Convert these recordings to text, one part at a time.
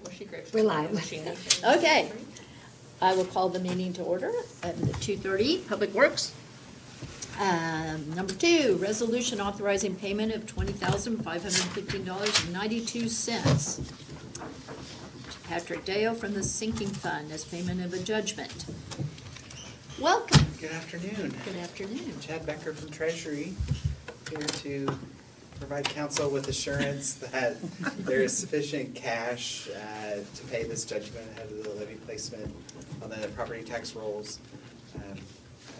Was she great? We're live. Was she good? Okay. I will call the meeting to order at 2:30, Public Works. Number 2, resolution authorizing payment of $20,515.92 to Patrick Dale from the sinking fund as payment of a judgment. Welcome. Good afternoon. Good afternoon. Chad Becker from Treasury, here to provide council with assurance that there is sufficient cash to pay this judgment ahead of the levy placement on the property tax rolls.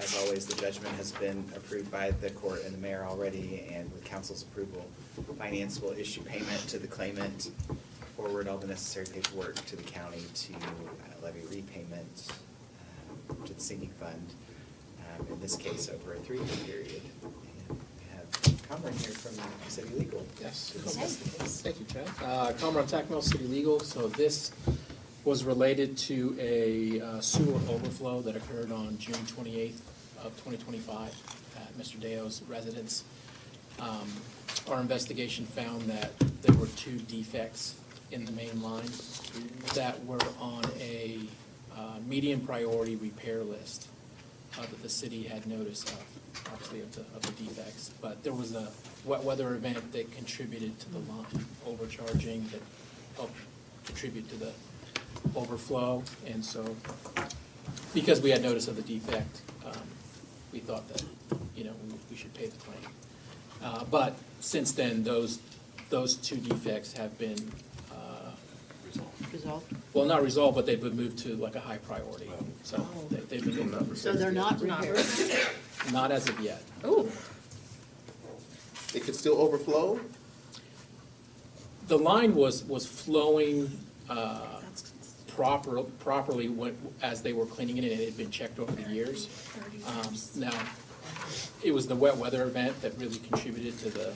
As always, the judgment has been approved by the court and the mayor already, and with council's approval, finance will issue payment to the claimant, forward all the necessary paperwork to the county to levy repayment to the sinking fund, in this case over a 3-year period. And we have Cameron here from City Legal. Yes. to discuss the case. Thank you, Chad. Cameron Tacknell, City Legal. So this was related to a sewer overflow that occurred on June 28th of 2025 at Mr. Deo's residence. Our investigation found that there were 2 defects in the main line that were on a medium priority repair list that the city had notice of, obviously of the defects. But there was a wet weather event that contributed to the line overcharging, that helped contribute to the overflow. And so, because we had notice of the defect, we thought that, we should pay the claim. But since then, those 2 defects have been Resolved. well, not resolved, but they've been moved to like a high priority. So they've been So they're not repaired? not as of yet. Oh, It could still overflow? The line was flowing properly as they were cleaning it, and it had been checked over the years. Now, it was the wet weather event that really contributed to the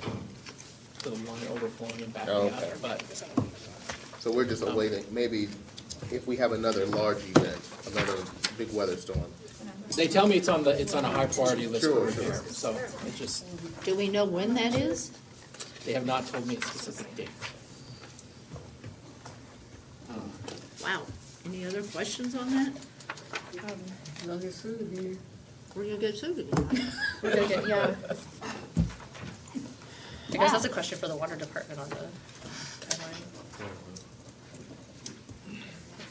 line overflowing and backing Okay. out. But So we're just awaiting, maybe if we have another large event, another big weather storm. they tell me it's on a high priority list for Sure, repair. sure. So it just, do we know when that is? they have not told me a specific date. Wow. Any other questions on that? We'll get sued again. We're gonna get sued again. We're gonna get, yeah. I guess that's a Wow. question for the water department on the timeline.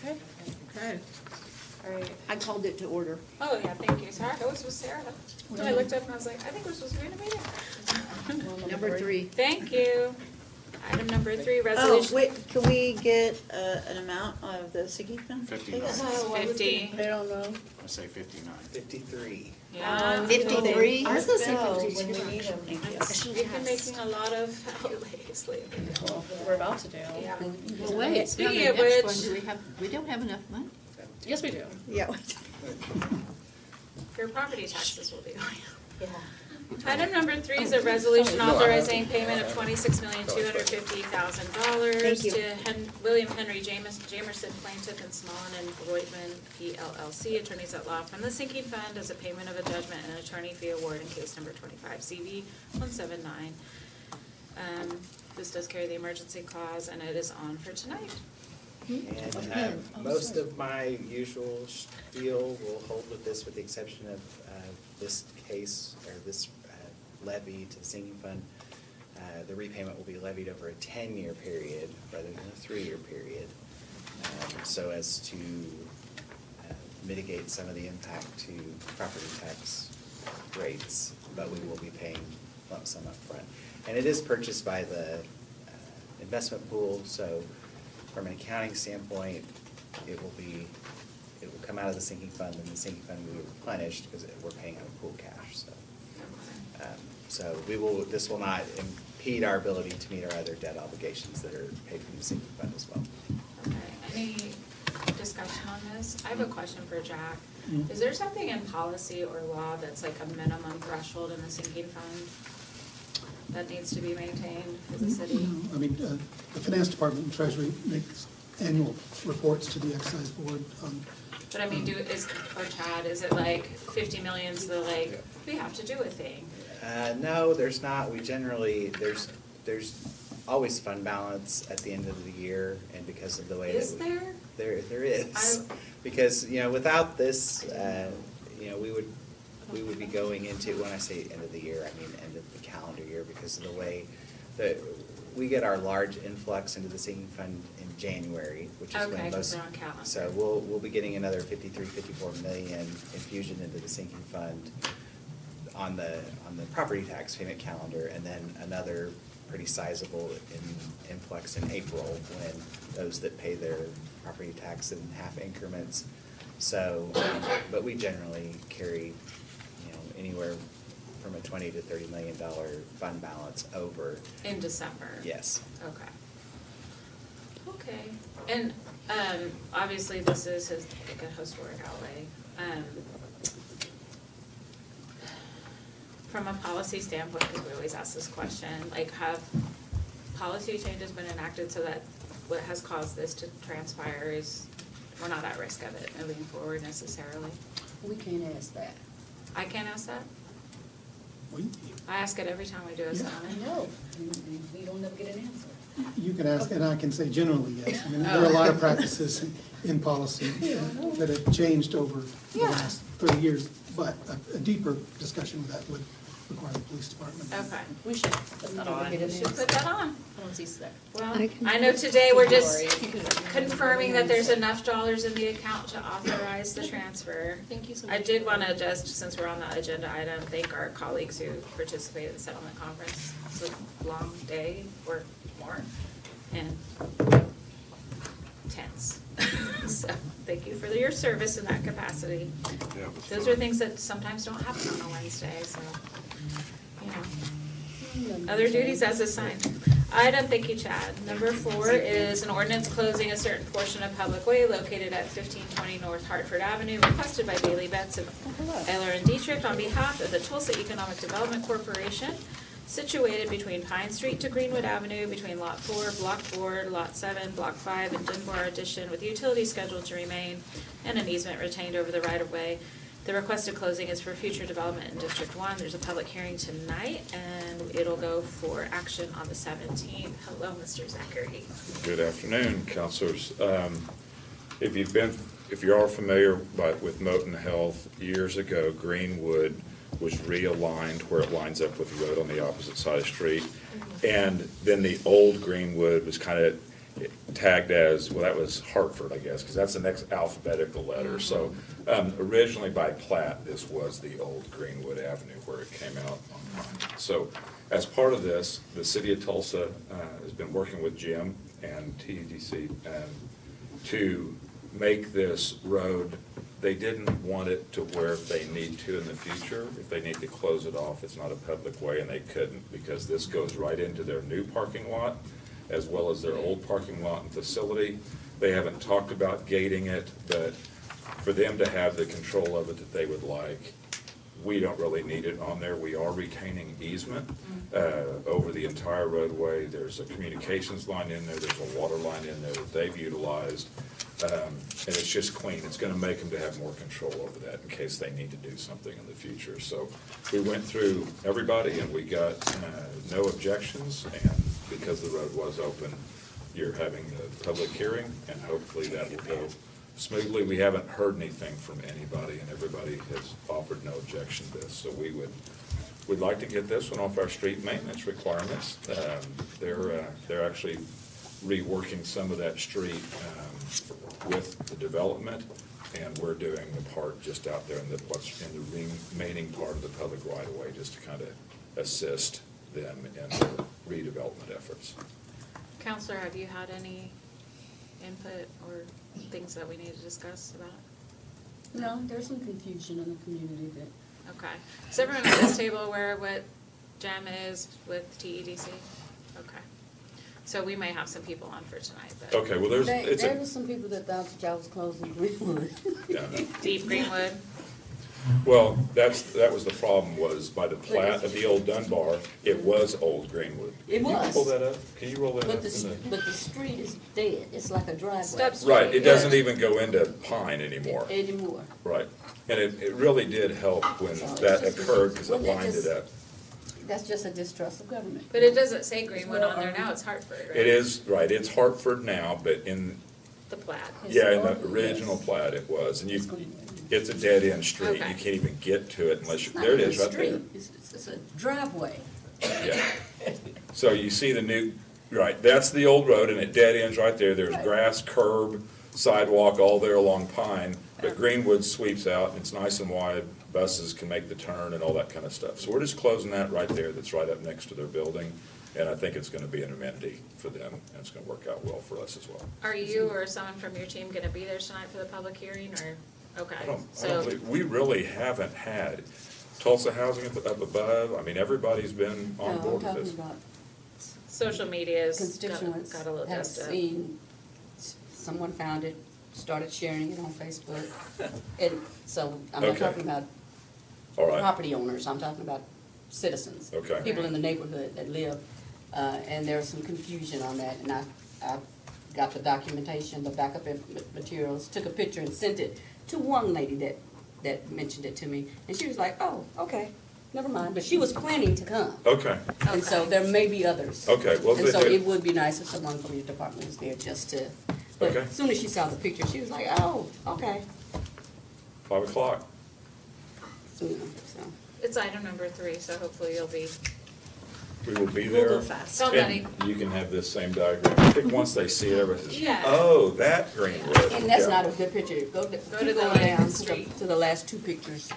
Okay, Okay. all right. I called it to order. Oh, yeah, thank you. Sorry, I was with Sarah. So I looked up and I was like, I think we're supposed to be in a meeting. Number 3. Thank you. Item number 3, Oh, resolution. wait, can we get an amount of the sinking fund? 59. 50. I don't know. I say 59. 53. Yeah. 53? I was gonna say Oh, 52. when we need them. Thank you. We've been making a lot of outlays lately. Well, we're about to do. Yeah. Well, wait. Speaking now of the next which- one, we don't have enough money? Yes, we do. Yeah. Your property taxes will be going up. Yeah. Item number 3 is a resolution authorizing payment of $26,250,000 Thank you. to William Henry Jamerson plaintiff and Smallin and Reutemann PLLC, attorneys at law from the sinking fund as a payment of a judgment and attorney fee award in case number 25 CV 179. This does carry the emergency clause and it is on for tonight. And most of my usual spiel will hold with this, with the exception of this case, or this levy to the sinking fund. The repayment will be levied over a 10-year period rather than a 3-year period, so as to mitigate some of the impact to property tax rates, but we will be paying lump sum up front. And it is purchased by the investment pool, so from an accounting standpoint, it will come out of the sinking fund, and the sinking fund will be replenished because we're paying out of pool cash, so. This will not impede our ability to meet our other debt obligations that are paid from the sinking fund as well. Okay, any discussion on this? I have a question for Jack. Is there something in policy or law that's like a minimum threshold in the sinking fund that needs to be maintained for the city? No, I mean, the finance department and treasury makes annual reports to the excise board on. But I mean, or Chad, is it like 50 million, so like, we have to do a thing? No, there's not. We generally, there's always fund balance at the end of the year, and because of the way that. Is there? There is. Because, without this, we would be going into, when I say end of the year, I mean end of the calendar year, because of the way that we get our large influx into the sinking fund in January, which is Okay, when 'cause most. they're on calendar. So we'll be getting another 54 million infusion into the sinking fund on the property tax payment calendar, and then another pretty sizable influx in April when those that pay their property tax in half increments. So, but we generally carry, anywhere from a $20 to $30 million fund balance over. In December? Yes. Okay. Okay, and, obviously this is like a historic outlay. From a policy standpoint, because we always ask this question, like, have policy changes been enacted so that what has caused this to transpire is, we're not at risk of it moving forward necessarily? We can't ask that. I can't ask that? We- I ask it every time we do a Yeah. settlement. know, we don't never get an answer. You can ask, and I can say generally, yes. I mean, there are a lot of practices in policy that have changed over the last 30 years, but a deeper discussion of that would require the police department. Okay. We should put that on. We should put that on. I don't see that. Well, I know today we're just confirming that there's enough dollars in the account to authorize the transfer. Thank you so much. I did want to just, since we're on the agenda item, thank our colleagues who participated in the settlement conference. It's a long day or more, and tense. So, thank you for your service in that capacity. Those are things that sometimes don't happen on a Wednesday, so, other duties as assigned. Item, thank you, Chad. Number 4 is an ordinance closing a certain portion of public way located at 1520 North Hartford Avenue, requested by Bailey Betts of Eller and Dietrich on behalf of the Tulsa Economic Development Corporation, situated between Pine Street to Greenwood Avenue, between Lot 4, Block 4, Lot 7, Block 5, and Dunbar Addition, with utilities scheduled to remain and an easement retained over the right-of-way. The requested closing is for future development in District 1. There's a public hearing tonight, and it'll go for action on the 17th. Hello, Mr. Zachary. Good afternoon, counselors. If you're all familiar with Moton Health, years ago, Greenwood was realigned where it lines up with the road on the opposite side of the street. And then the old Greenwood was kind of tagged as, well, that was Hartford, I guess, because that's the next alphabetical letter. So originally by plat, this was the old Greenwood Avenue where it came out on Pine. So as part of this, the city of Tulsa has been working with Jim and TEDC to make this road. They didn't want it to where if they need to in the future, if they need to close it off, it's not a public way, and they couldn't, because this goes right into their new parking lot as well as their old parking lot and facility. They haven't talked about gating it, but for them to have the control of it that they would like, we don't really need it on there. We are retaining easement over the entire roadway. There's a communications line in there, there's a water line in there that they've utilized. And it's just clean. It's gonna make them to have more control over that in case they need to do something in the future. So we went through everybody and we got no objections, and because the road was open, you're having a public hearing, and hopefully that will go smoothly. We haven't heard anything from anybody, and everybody has offered no objection to this. So we'd like to get this one off our street maintenance requirements. They're actually reworking some of that street with the development, and we're doing the part just out there in what's in the remaining part of the public right-of-way, just to kind of assist them in their redevelopment efforts. Counselor, have you had any input or things that we need to discuss about it? No, there's some confusion in the community that. Okay. Is everyone at this table aware of what GEM is with TEDC? Okay. So we may have some people on for tonight, but. Okay, well, There were some people that thought that y'all was closing Greenwood. Yeah, no. Deep Greenwood. Well, that was the problem, was by the plat of the old Dunbar, it was old Greenwood. It Can you was. pull that up? Can you roll that up? But the street is dead. It's like a driveway. Step street. Right, it doesn't even go into Pine anymore. Anymore. Right, and it really did help when that occurred, because it lined it up. That's just a distrust of government. But it doesn't say Greenwood on there now, it's Hartford, right? It is, right, it's Hartford now, but in, The plat. yeah, in the original plat it was, and it's a dead-end street. Okay. You can't even get to it unless you, It's not there it even is, a right there. street. It's a driveway. Yeah. So you see the new, right, that's the old road, and it dead ends right there. There's Right. grass, curb, sidewalk, all there along Pine. But Greenwood sweeps out, and it's nice and wide. Buses can make the turn and all that kind of stuff. So we're just closing that right there, that's right up next to their building. And I think it's gonna be an amenity for them, and it's gonna work out well for us as well. Are you or someone from your team gonna be there tonight for the public hearing, or, okay, I don't so, believe, we really haven't had Tulsa Housing up above. I mean, everybody's been on No, I'm board with talking this. about social media's constituents got a little have dust up. seen, someone found it, started sharing it on Facebook. And so I'm not Okay. talking about All right, property owners, I'm talking about citizens. Okay. People in the neighborhood that live, and there's some confusion on that, and I got the documentation, the backup materials, took a picture and sent it to one lady that mentioned it to me, and she was like, oh, okay, never mind, but she was planning to come. okay, And so there may be others. okay, well, And so they- it would be nice if someone from your department was there just to, but Okay. as soon as she saw the picture, she was like, oh, okay. 5 o'clock. So, It's item number 3, so hopefully you'll be, We will be We'll there. go fast. somebody, And you can have this same diagram. I think once they see it, everybody says, Yeah. oh, that Greenwood. and that's Yeah. not a good picture. Go to keep the going left down street. to the last two pictures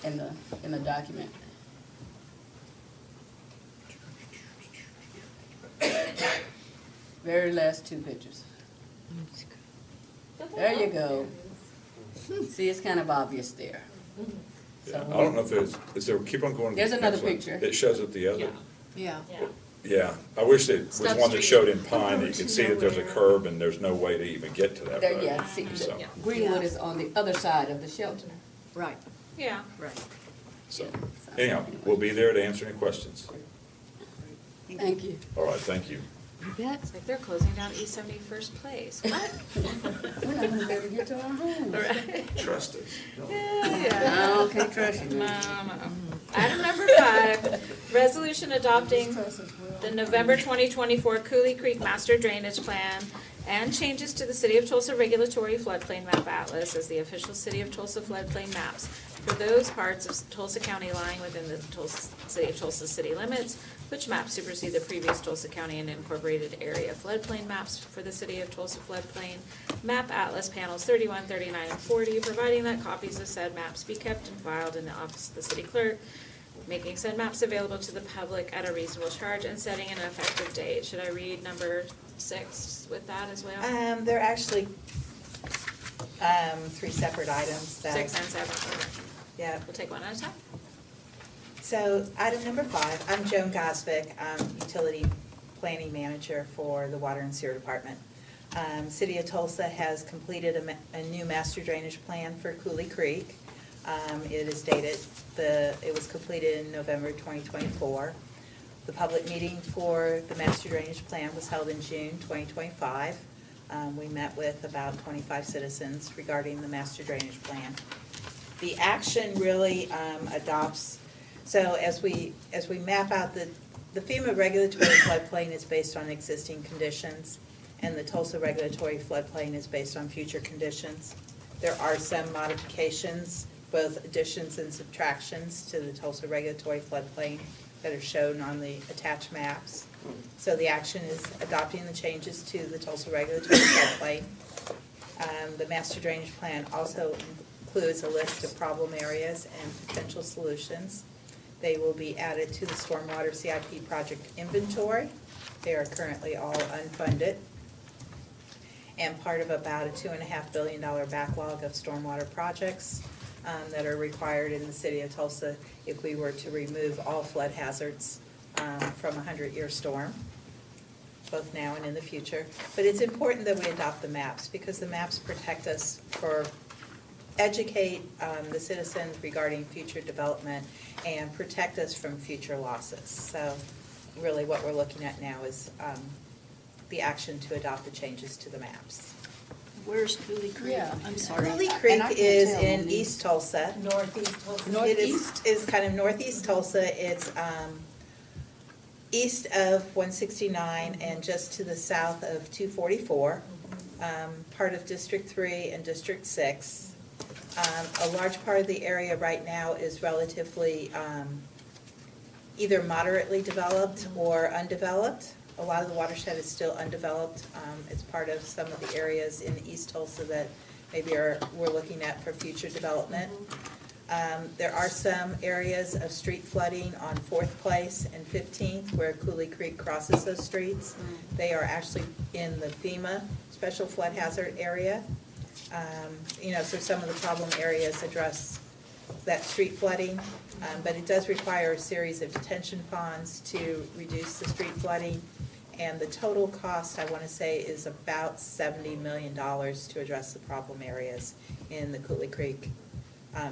in the document. Very last two pictures. There you go. See, it's kind of obvious there. Yeah. I don't know if is there, keep on going. to There's the another next one. picture. It shows it the other. Yeah. yeah. Yeah, I wish it was Stub one that Street. showed in Pine, that you could see that there's a curb and there's no way to even get to that There, road. yeah, see, So, Yeah. Greenwood is on the other side of the shelter. Right, Yeah, right. so, anyhow, we'll be there to answer any questions. Thank you. All right, thank you. You bet. it's like they're closing down East 71st Place, what? We're not gonna be able to get to our homes. Right. Trust us. Yeah. I can't trust you. No, no. Item number 5, resolution adopting the November 2024 Cooley Creek Master Drainage Plan and changes to the City of Tulsa Regulatory Floodplain Map Atlas as the official City of Tulsa floodplain maps for those parts of Tulsa County lying within the City of Tulsa city limits, which maps supersede the previous Tulsa County and incorporated area floodplain maps for the City of Tulsa floodplain map atlas panels 31, 39, and 40, providing that copies of said maps be kept and filed in the office of the city clerk, making said maps available to the public at a reasonable charge, and setting an effective date. Should I read number 6 with that as well? They're actually, 3 separate items that. 6 and 7, okay. Yeah, We'll take one at a time. so item number 5, I'm Joan Gosvick, I'm Utility Planning Manager for the Water and Sewer Department. City of Tulsa has completed a new master drainage plan for Cooley Creek. It is dated, it was completed in November 2024. The public meeting for the master drainage plan was held in June 2025. We met with about 25 citizens regarding the master drainage plan. The action really adopts, so as we map out the FEMA regulatory floodplain is based on existing conditions, and the Tulsa regulatory floodplain is based on future conditions. There are some modifications, both additions and subtractions to the Tulsa regulatory floodplain that are shown on the attached maps. So the action is adopting the changes to the Tulsa regulatory floodplain. The master drainage plan also includes a list of problem areas and potential solutions. They will be added to the stormwater CIP project inventory. They are currently all unfunded and part of about a $2.5 billion backlog of stormwater projects that are required in the city of Tulsa if we were to remove all flood hazards from a 100-year storm, both now and in the future. But it's important that we adopt the maps because the maps protect us educate the citizens regarding future development and protect us from future losses. So really what we're looking at now is the action to adopt the changes to the maps. Where's Cooley Creek? Yeah. I'm sorry. Cooley And I Creek can't is tell in on these. East Tulsa. Northeast Tulsa. It Northeast? is kind of northeast Tulsa. It's east of 169 and just to the south of 244, part of District 3 and District 6. A large part of the area right now is relatively either moderately developed or undeveloped. A lot of the watershed is still undeveloped. It's part of some of the areas in East Tulsa that maybe we're looking at for future development. There are some areas of street flooding on 4th Place and 15th where Cooley Creek crosses those streets. They are actually in the FEMA special flood hazard area. So some of the problem areas address that street flooding, but it does require a series of detention ponds to reduce the street flooding. And the total cost, I want to say, is about $70 million to address the problem areas in the Cooley Creek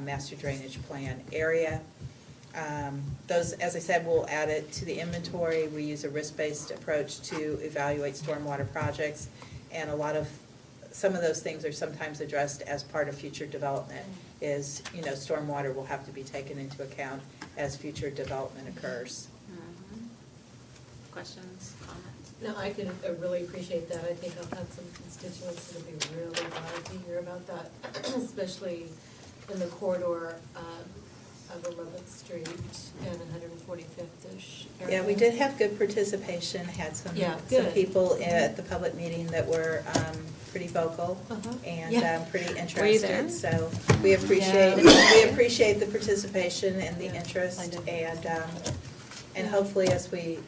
Master Drainage Plan area. Those, as I said, we'll add it to the inventory. We use a risk-based approach to evaluate stormwater projects, and some of those things are sometimes addressed as part of future development, stormwater will have to be taken into account as future development occurs. Questions, comments? No, I really appreciate that. I think I've had some constituents that'll be really glad to hear about that, especially in the corridor of 11th Street and 145th-ish area. Yeah, we did have good participation, had some Yeah, some good. people at the public meeting that were pretty vocal Yeah. and pretty Were you interested. there? So we appreciate the participation and the interest, and hopefully as we,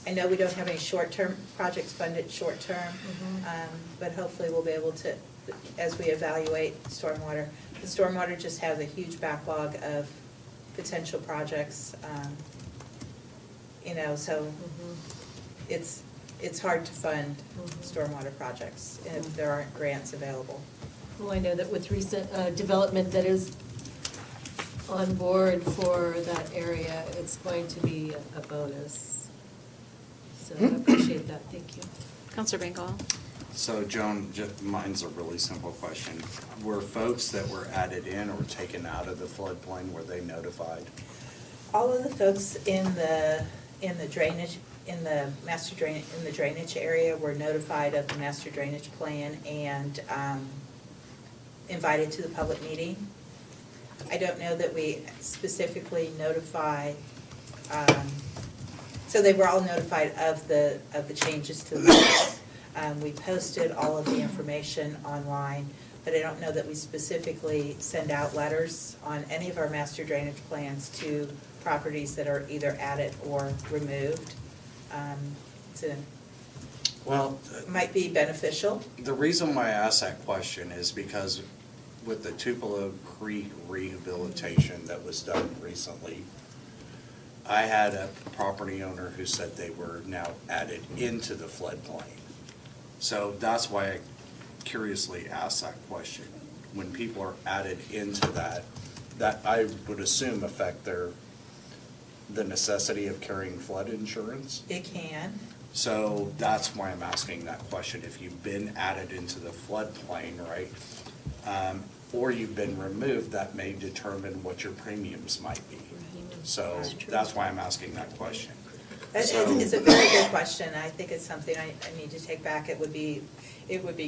I know we don't have any short-term projects funded short-term, but hopefully we'll be able to, as we evaluate stormwater. The stormwater just has a huge backlog of potential projects, so it's hard to fund stormwater projects if there aren't grants available. Well, I know that with recent development that is on board for that area, it's going to be a bonus. So I appreciate that, thank you. Counselor Bengall? So Joan, mine's a really simple question. Were folks that were added in or taken out of the floodplain, were they notified? All of the folks in the drainage, in the drainage area were notified of the master drainage plan and invited to the public meeting. I don't know that we specifically notify, so they were all notified of the changes to the maps. We posted all of the information online, but I don't know that we specifically send out letters on any of our master drainage plans to properties that are either added or removed. It might be beneficial. The reason why I asked that question is because with the Tupelo Creek rehabilitation that was done recently, I had a property owner who said they were now added into the floodplain. So that's why I curiously asked that question. When people are added into that I would assume affect the necessity of carrying flood insurance. It can. So that's why I'm asking that question. If you've been added into the floodplain, right, or you've been removed, that may determine what your premiums might be. So that's why I'm asking that question. It's a very good question. I think it's something I need to take back. It would be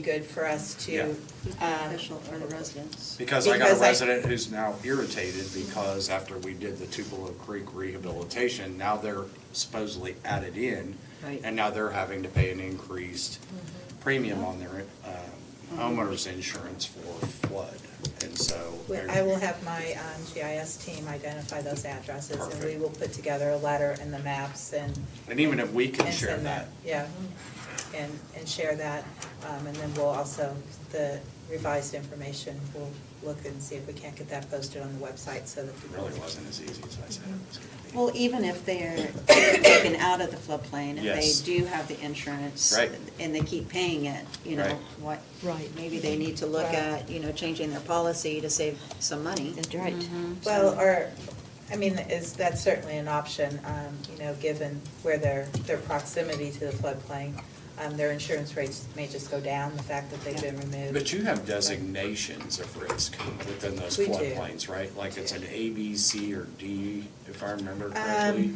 good for us to. Beneficial for the residents. Because I got a resident who's now irritated because after we did the Tupelo Creek rehabilitation, now they're supposedly added in. Right. And now they're having to pay an increased premium on their homeowner's insurance for flood. And so. I will have my GIS team identify those addresses, and we Perfect. will put together a letter and the maps and. And even if we can and share send that. Yeah, and share that, and then we'll also, the revised information, we'll look and see if we can't get that posted on the website so that It people. really wasn't as easy as I said it was going to be. Well, even if they're taken out of the floodplain, if Yes. they do have the insurance. Right. And they keep paying it, Right. maybe they need to look at, changing their policy to save some money. That's right. Well, that's certainly an option, given where their proximity to the floodplain. Their insurance rates may just go down, the fact that they've been removed. But you have designations of risk within those We do. floodplains, right? Like it's an A, B, C, or D, if I remember correctly?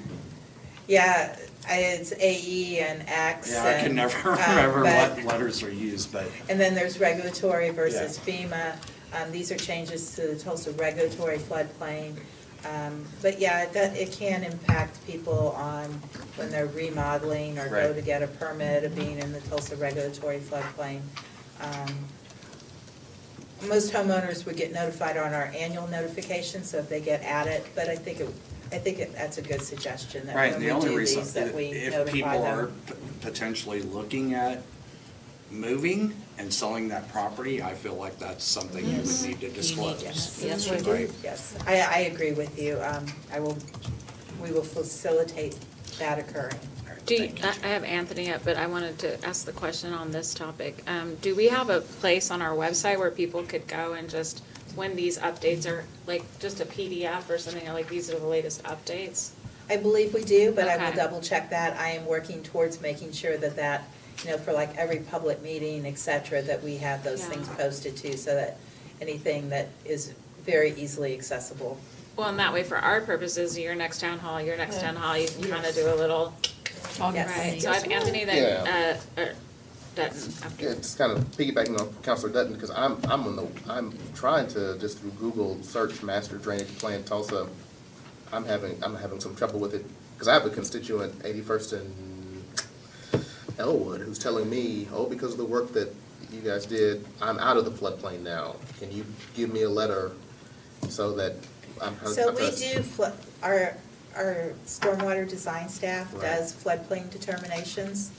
Yeah, it's AE and X. Yeah, I can and, never remember but- what letters are used, but And then there's regulatory versus FEMA. These are changes to the Tulsa regulatory floodplain. But yeah, it can impact people on when they're remodeling or go Right. to get a permit of being in the Tulsa regulatory floodplain. Most homeowners would get notified on our annual notification, so if they get at it, but I think that's a good suggestion, that right, when and we the only do reason, these, that we if notify people are them. potentially looking at moving and selling that property, I feel like that's something you would need to disclose. Yes, we do. Right? Yes, I agree with you. We will facilitate that occurring. I have Anthony up, but I wanted to ask the question on this topic. Do we have a place on our website where people could go and just, when these updates are, like, just a PDF or something, like, these are the latest updates? I believe we do, but I will Okay. double check that. I am working towards making sure that, for like every public meeting, et cetera, that we have those Yeah. things posted too, so that anything that is very easily accessible. Well, and that way, for our purposes, your next town hall, you can kind of do a little, Yes. right? So I have Anthony Yeah. Dutton up here. It's kind of piggybacking on Councilor Dutton, because I'm trying to just through Google search master drainage plan Tulsa. I'm having some trouble with it, because I have a constituent, 81st and Elwood, who's telling me, oh, because of the work that you guys did, I'm out of the floodplain now. Can you give me a letter so that I'm So we do, our stormwater design staff Right. does floodplain determinations.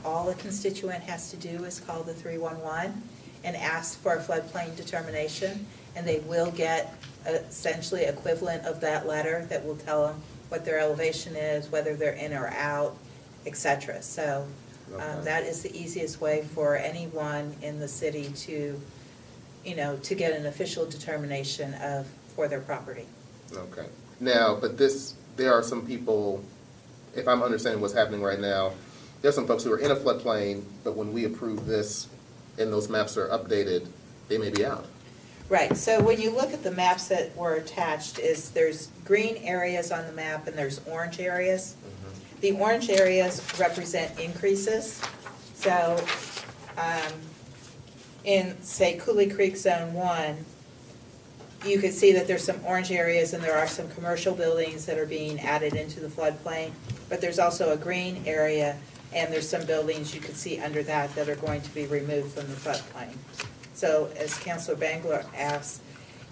All a constituent has to do is call the 311 and ask for a floodplain determination, and they will get essentially equivalent of that letter that will tell them what their elevation is, whether they're in or out, et cetera. So Okay. that is the easiest way for anyone in the city to get an official determination for their property. Okay. Now, but there are some people, if I'm understanding what's happening right now, there's some folks who are in a floodplain, but when we approve this and those maps are updated, they may be out. Right, so when you look at the maps that were attached, there's green areas on the map and there's orange areas. The orange areas represent increases. So in, say, Cooley Creek Zone 1, you could see that there's some orange areas and there are some commercial buildings that are being added into the floodplain. But there's also a green area and there's some buildings you could see under that are going to be removed from the floodplain. So as Councilor Bangler asked,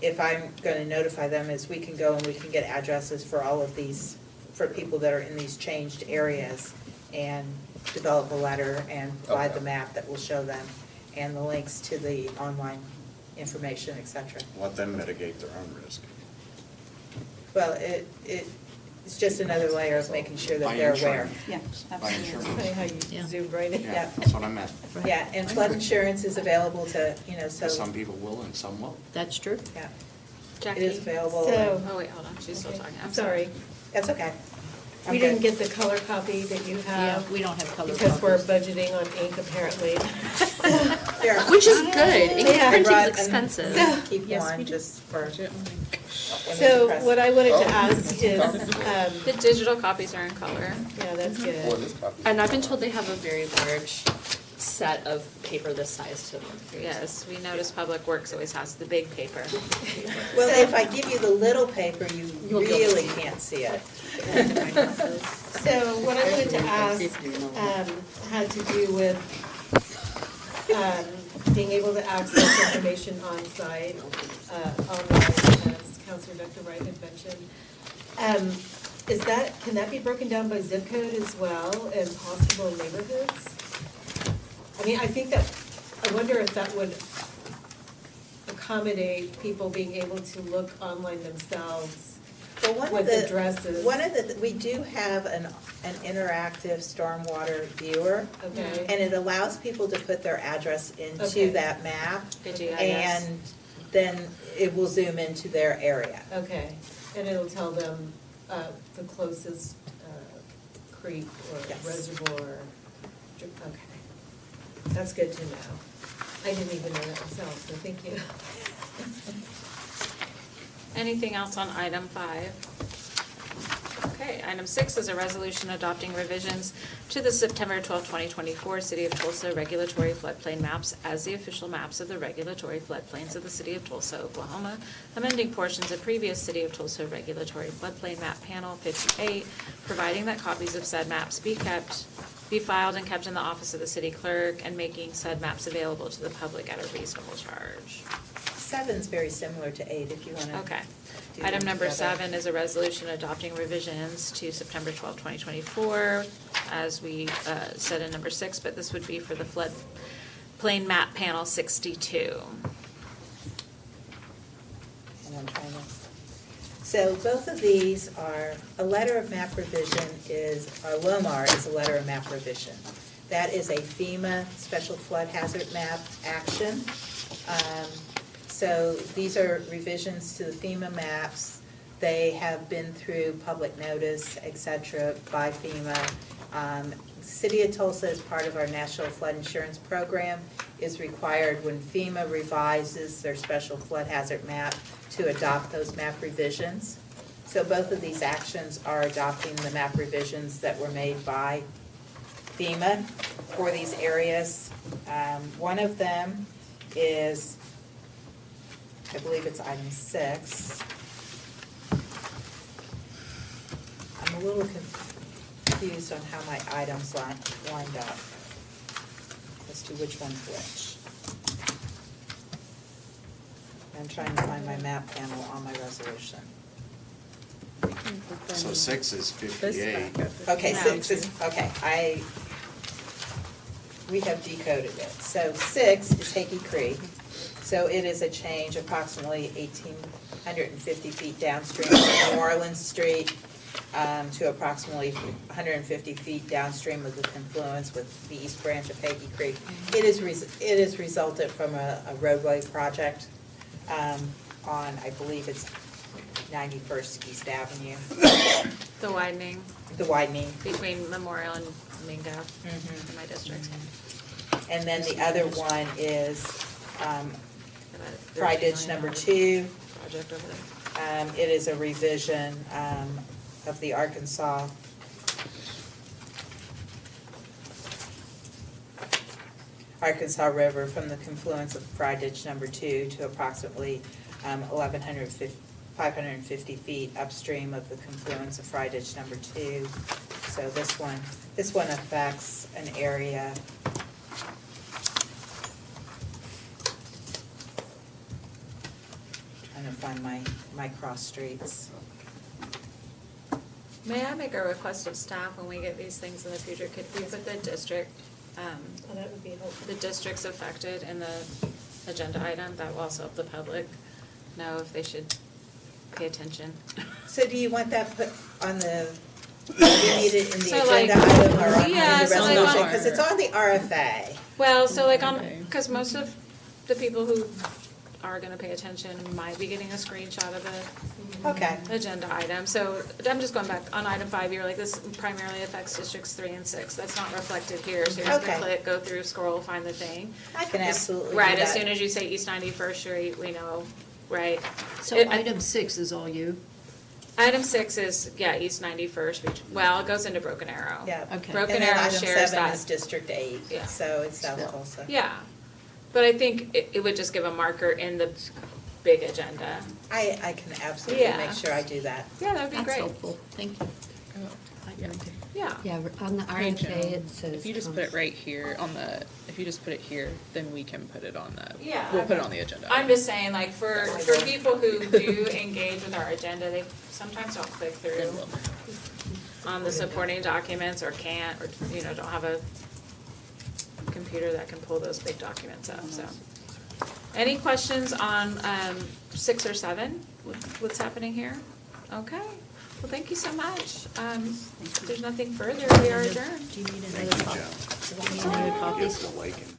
if I'm going to notify them, is we can go and we can get addresses for all of these, for people that are in these changed areas and develop a letter and provide the Okay. map that will show them and the links to the online information, et cetera. let them mitigate their own risk. Well, it's just another layer of making sure that By they're insurance. aware. Yeah, By absolutely. insurance. Funny how Yeah. you zoomed right in. Yeah, Yeah. that's what I meant. Yeah, and flood insurance is available to, so, Some people will and some won't. That's true. yeah, it Jackie? is available. So- Oh, wait, hold on, she's still Okay. talking. I'm sorry. That's okay. I'm We didn't good. get the color copy that you Yeah, have. we don't have color Because we're copies. budgeting on ink apparently. Here. Which is good. Ink Yeah. printing's Brought- expensive. and Keep Yes, we one do. just for. So what I wanted Oh. to ask is, The digital copies are in color. yeah, that's Or good. this copy. And I've been told they have a very large set of paper this size to work through. Yes, we notice Public Works always has the big paper. Well, if I give you the little paper, you You'll be able to really can't see it. So what I wanted to ask had to do with being able to access information on site, online, as Counselor Dr. Wright had mentioned. Can that be broken down by zip code as well and possible neighborhoods? I mean, I wonder if that would accommodate people being able to look online themselves Well, one of with the, addresses. we do have an interactive stormwater viewer. Okay. And it allows people to put their address into Okay. that map. The GIS. And then it will zoom into their area. Okay, and it'll tell them the closest creek or Yes. reservoir. Okay. That's good to know. I didn't even know that myself, so thank you. Anything else on item 5? Okay, item 6 is a resolution adopting revisions to the September 12, 2024 City of Tulsa regulatory floodplain maps as the official maps of the regulatory floodplains of the City of Tulsa, Oklahoma, amending portions of previous City of Tulsa regulatory floodplain map panel 58, providing that copies of said maps be filed and kept in the office of the city clerk, and making said maps available to the public at a reasonable charge. 7's very similar to 8, if you want to. Okay. do Item them number together. 7 is a resolution adopting revisions to September 12, 2024, as we said in number 6, but this would be for the floodplain map panel 62. And I'm trying to, so both of these are, a letter of map revision is, or LOMAR is a letter of map revision. That is a FEMA special flood hazard map action. So these are revisions to the FEMA maps. They have been through public notice, et cetera, by FEMA. City of Tulsa, as part of our National Flood Insurance Program, is required when FEMA revises their special flood hazard map to adopt those map revisions. So both of these actions are adopting the map revisions that were made by FEMA for these areas. One of them is, I believe it's item 6. I'm a little confused on how my items lined up as to which one's which. I'm trying to find my map panel on my resolution. So 6 is 58. Okay, Yeah. 6 is, okay, we have decoded it. So 6 is Hickey Creek. So it is a change approximately 1,850 feet downstream of New Orleans Street to approximately 150 feet downstream of the confluence with the East Branch of Hickey Creek. It is resulted from a roadway project on, I believe it's 91st East Avenue, The widening the widening. between Memorial and Mingo Mhm. in my district. And then the other one is About Fry Ditch $13 number million 2. Project over there. It is a revision of the Arkansas River from the confluence of Fry Ditch number 2 to approximately 550 feet upstream of the confluence of Fry Ditch number 2. So this one affects an area. Trying to find my cross streets. May I make a request of staff when we get these things in the future? Could we put the district, Oh, that would be helpful. the districts affected in the agenda item? That will also help the public know if they should pay attention. So do you want that put on the, do you need it in the So, like, agenda item or on yeah, the so, like, resolution? on- Because it's on the RFA. Well, so like on, because most of the people who are gonna pay attention might be getting a screenshot of the Okay. agenda item. So I'm just going back on item 5, you're like, this primarily affects districts 3 and 6. That's not reflected here, so you have to Okay. click, go through, scroll, find the thing. I can absolutely do Right, as that. soon as you say East 91st Street, we know, right? So It- item 6 is all you? Item 6 is, yeah, East 91st, well, it goes into Broken Arrow. Yeah. Okay. Broken And then Arrow item shares 7 that. is District 8, Yeah. so it's South Still. Tulsa. Yeah, but I think it would just give a marker in the big agenda. I can absolutely Yeah. make sure I do that. Yeah, that would be That's great. helpful, thank you. Yeah. Yeah, on the RFA, it says. If you just put it right here on the, if you just put it here, then we can put it on the, Yeah. we'll put it on the agenda. I'm just saying, like, for people who do engage with our agenda, they sometimes don't click through on the supporting documents or can't, or, you know, don't have a computer that can pull those big documents up, so. Any questions on 6 or 7, what's happening here? Okay, well, thank you so much. If there's nothing further, we are adjourned. Do you need Thank another you, copy? Joe. Do you want me another copy? Yes, awaken.